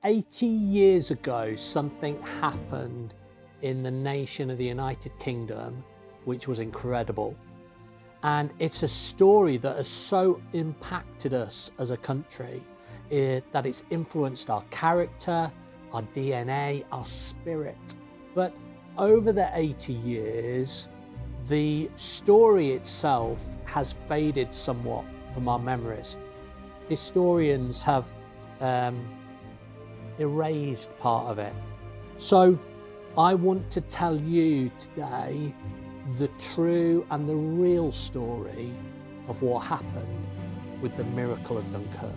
80 years ago, something happened in the nation of the United Kingdom, which was incredible. And it's a story that has so impacted us as a country that it's influenced our character, our DNA, our spirit. But over the 80 years, the story itself has faded somewhat from our memories. Historians have erased part of it. So I want to tell you today the true and the real story of what happened with the miracle of Dunkirk.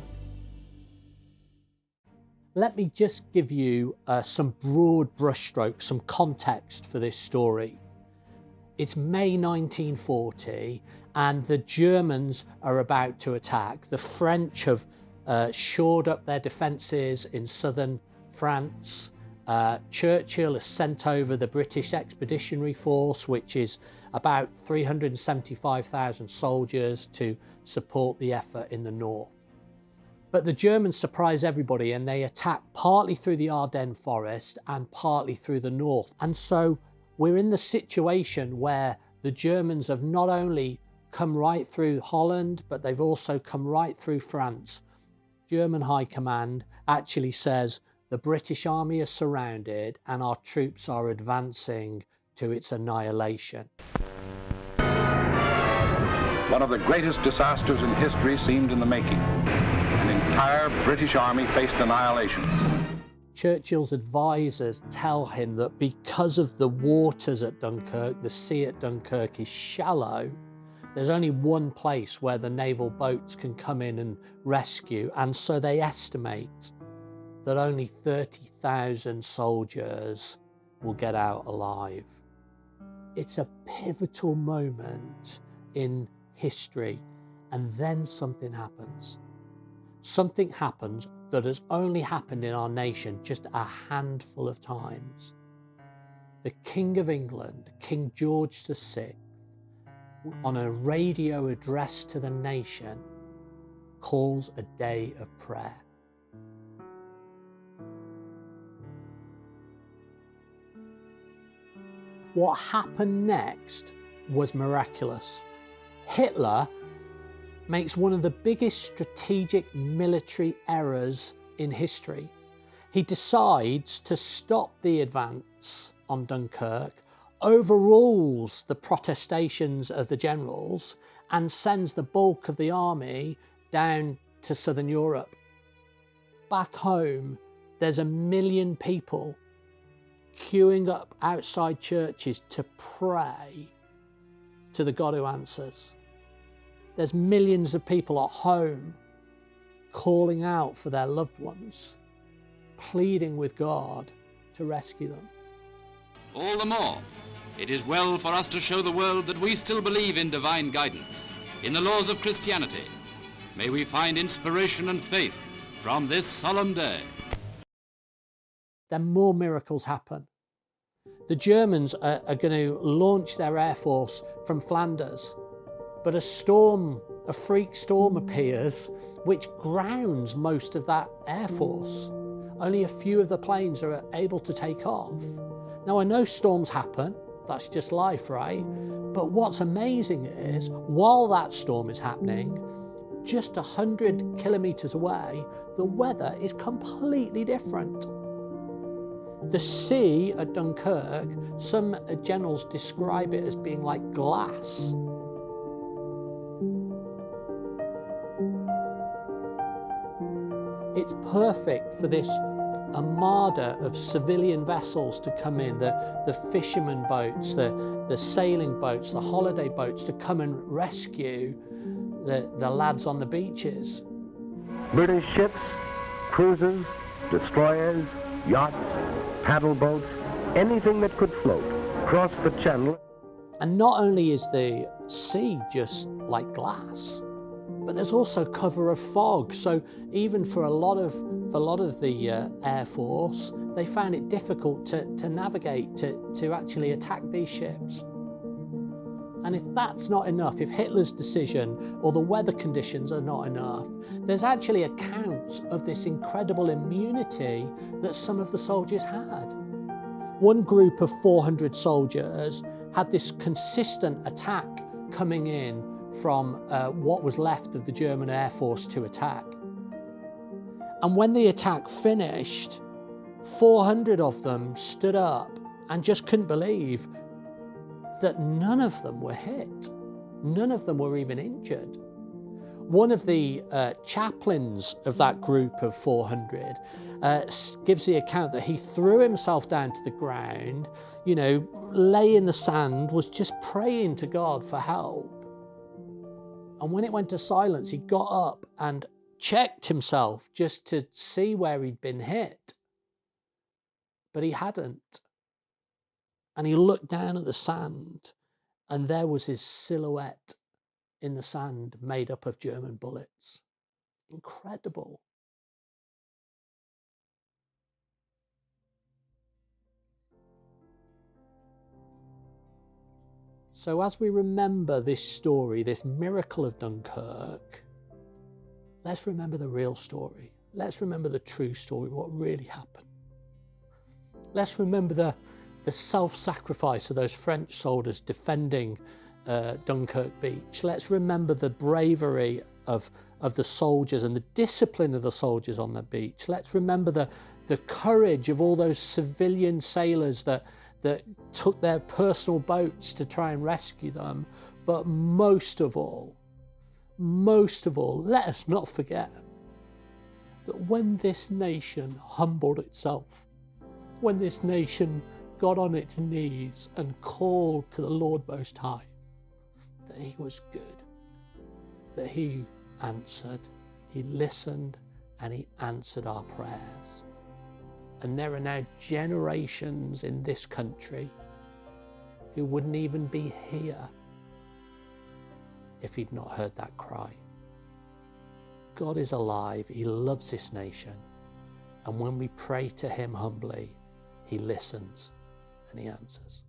Let me just give you some broad brushstrokes, some context for this story. It's May 1940 and the Germans are about to attack. The French have shored up their defences in southern France. Churchill has sent over the British Expeditionary Force, which is about 375,000 soldiers to support the effort in the north. But the Germans surprise everybody and they attack partly through the Ardennes forest and partly through the north. And so we're in the situation where the Germans have not only come right through Holland, but they've also come right through France. German High Command actually says the British army is surrounded and our troops are advancing to its annihilation. One of the greatest disasters in history seemed in the making. An entire British army faced annihilation. Churchill's advisors tell him that because of the waters at Dunkirk, the sea at Dunkirk is shallow, there's only one place where the naval boats can come in and rescue, and so they estimate that only 30,000 soldiers will get out alive. It's a pivotal moment in history, and then something happens. Something happens that has only happened in our nation just a handful of times. The King of England, King George VI, on a radio address to the nation, calls a day of prayer. What happened next was miraculous. Hitler makes one of the biggest strategic military errors in history. He decides to stop the advance on Dunkirk, overrules the protestations of the generals, and sends the bulk of the army down to southern Europe. Back home, there's 1 million people queuing up outside churches to pray to the God who answers. There's millions of people at home calling out for their loved ones, pleading with God to rescue them. All the more, it is well for us to show the world that we still believe in divine guidance, in the laws of Christianity. May we find inspiration and faith from this solemn day. Then more miracles happen. The Germans are going to launch their air force from Flanders, but a freak storm appears which grounds most of that air force. Only a few of the planes are able to take off. Now I know storms happen, that's just life, right? But what's amazing is, while that storm is happening, just 100 kilometers away, the weather is completely different. The sea at Dunkirk, some generals describe it as being like glass. It's perfect for this armada of civilian vessels to come in, the fishermen boats, the sailing boats, the holiday boats, to come and rescue the lads on the beaches. British ships, cruisers, destroyers, yachts, paddle boats, anything that could float, crossed the channel. And not only is the sea just like glass, but there's also cover of fog. So even for a lot of the Air Force, they found it difficult to navigate, to actually attack these ships. And if that's not enough, if Hitler's decision or the weather conditions are not enough, there's actually accounts of this incredible immunity that some of the soldiers had. One group of 400 soldiers had this consistent attack coming in from what was left of the German Air Force to attack. And when the attack finished, 400 of them stood up and just couldn't believe that none of them were hit. None of them were even injured. One of the chaplains of that group of 400 gives the account that he threw himself down to the ground, you know, lay in the sand, was just praying to God for help. And when it went to silence, he got up and checked himself just to see where he'd been hit. But he hadn't. And he looked down at the sand, and there was his silhouette in the sand made up of German bullets. Incredible. So as we remember this story, this miracle of Dunkirk, let's remember the real story. Let's remember the true story, what really happened. Let's remember the self-sacrifice of those French soldiers defending Dunkirk beach. Let's remember the bravery of the soldiers and the discipline of the soldiers on the beach. Let's remember the courage of all those civilian sailors that took their personal boats to try and rescue them. But most of all, let us not forget that when this nation humbled itself, when this nation got on its knees and called to the Lord Most High, that he was good, that he answered, he listened, and he answered our prayers. And there are now generations in this country who wouldn't even be here if he'd not heard that cry. God is alive, he loves this nation, and when we pray to him humbly, he listens and he answers.